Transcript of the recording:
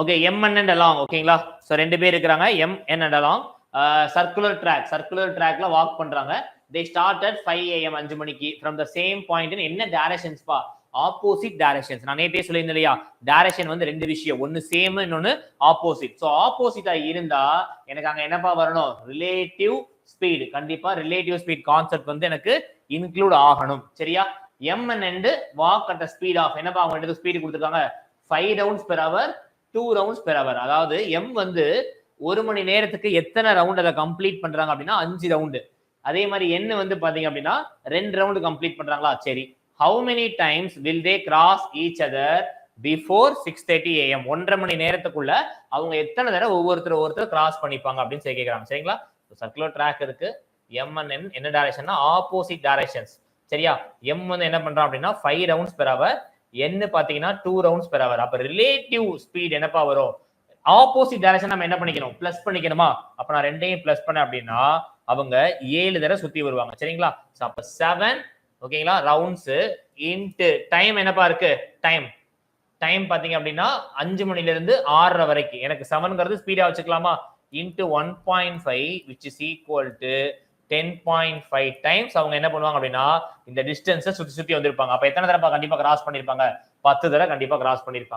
Okay MN and along ஓகேங்களா. So 2 பேர் இருக்கிறாங்க எம்என் அண்ட் அலாங். சர்க்குலர் ட்ராக்ல வாக் பண்றாங்க. தே ஸ்டார்ட் அட் 5 AM 5 மணிக்கு ஃப்ரம் த சேம் பாயிண்ட். என்ன டைரக்ஷன்ஸ்பா? Opposite directions. நான் நேற்றே சொல்லியிருந்தேன் இல்லையா, டைரக்ஷன் வந்து 2 விஷயம், ஒன்னு சேம் இன்னொன்னு ஆப்போசிட். ஸோ ஆப்போசிட்டா இருந்தா எனக்கு அங்க என்னப்பா வரணும்? Relative speed. கண்டிப்பா ரிலேட்டிவ் ஸ்பீட் கான்செப்ட் வந்து எனக்கு இன்க்ளூட் ஆகணும். சரியா? MN and walk at the speed of என்னப்பா அவங்க ஸ்பீடு கொடுத்துருக்காங்க 5 rounds per hour 2 rounds per hour. அதாவது எம் வந்து 1 மணி நேரத்துக்கு எத்தனை ரவுண்ட் அதை கம்ப்ளீட் பண்றாங்க அப்படின்னா 5 ரவுண்டு. அதே மாதிரி என்ன வந்து பாத்தீங்க அப்படின்னா 2 ரவுண்ட் கம்ப்ளீட் பண்றாங்களா? சரி, how many times will they cross each other before 6:30 AM? 1.5 மணி நேரத்துக்குள்ள அவங்க எத்தனை தடவை ஒவ்வொருத்தர் கிராஸ் பண்ணிப்பாங்க அப்படின்னு சொல்லி கேட்கறாங்க. சரிங்களா? சர்க்குலர் ட்ராக் இருக்கு. எம்என் என்ன டைரக்ஷன்னா ஆப்போசிட் டைரக்ஷன்ஸ். சரியா? எம் வந்து என்ன பண்றான் அப்படின்னா 5 ரவுண்ட்ஸ் பெர் அவர், என்ன பாத்தீங்கன்னா 2 ரவுண்ட்ஸ் பெர் அவர். அப்ப ரிலேட்டிவ் ஸ்பீட் என்னப்பா வரும்? ஆப்போசிட் டைரக்ஷன் நம்ம என்ன பண்ணிக்கணும்? பிளஸ் பண்ணிக்கணுமா? அப்ப நான் ரெண்டையும் பிளஸ் பண்ண அப்படின்னா அவங்க 7 தடவை சுத்தி வருவாங்க. சரிங்களா? அப்ப 7 ஓகேங்களா ரவுண்ட்ஸ் இன்டு டைம் என்னப்பா இருக்கு? டைம் பாத்தீங்க அப்படின்னா 5 மணில இருந்து 6:30 வரைக்கும். எனக்கு 7ங்கிறது ஸ்பீடா வச்சுக்கலாமா? Into 1.5 which is equal to 10.5 times அவங்க என்ன பண்ணுவாங்க அப்படின்னா இந்த டிஸ்டன்ஸை சுத்தி வந்திருப்பாங்க. அப்ப எத்தனை தடவை கண்டிப்பா கிராஸ் பண்ணிருப்பாங்க? 10 தடவை கண்டிப்பா கிராஸ் பண்ணிருப்பாங்க.